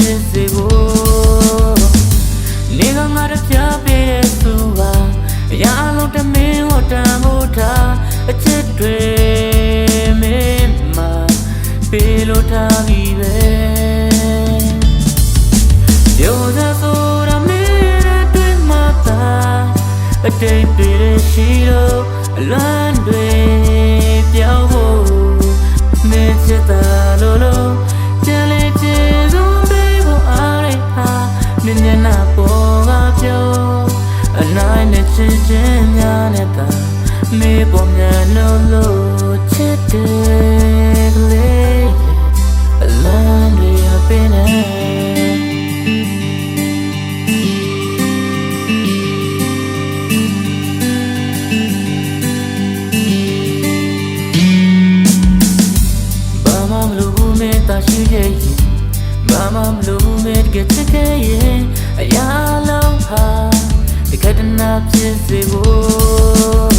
ဖြစ်စေဖို့နေကငါတပြပေးတဲ့သူပါအရာလုံးတမင်းဝတ်တန်ဖို့ထားအချစ်တွေမင်းမှာပေးလို့ထားပြီးပဲပြောစားဆိုတာမင်းရဲ့တွေ့မှသာအတိတ်တွေရှိလို့အလွမ်းတွေပြောင်းဖို့မင်းချစ်တာလို့ကြံလေချင်ဆုံးပေးဖို့အားရဟာမျက်နှာပေါ်ကပြောအနိုင်နဲ့ချစ်ခြင်းများနဲ့သာမေးပေါ်များလို့ချစ်တယ်ကလေးအလန်းတွေပင်နေရှိရဲ့ဘာမှမလို့မဲတကယ်ချစ်ခဲ့ရင်အရာလုံးဟာဒီကတနာဖြစ်စေဖို့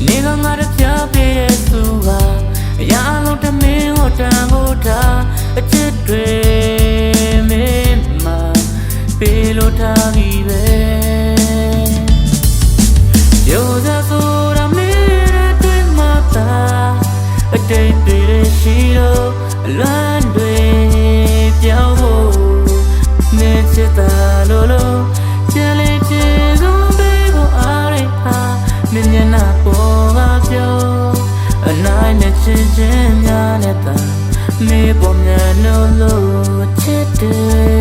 နေကငါတပြပေးတဲ့သူဟာအရာလုံးတမင်းဟောတန်ဖို့ထားအချစ်တွေမင်းမှာပေးလို့ထားပြီးပဲပြောစားဆိုတာမင်းရဲ့တွေ့မှသာအတိတ်တွေရှိတော့အလွမ်းတွေပြောင်းဖို့မင်းချစ်တာလို့ကြံလေချင်ဆုံးပေးဖို့အားရဟာမင်းမျက်နှာပေါ်ကပြောအနိုင်နဲ့ချစ်ခြင်းများနဲ့သာမေးပေါ်များလို့ချစ်တယ်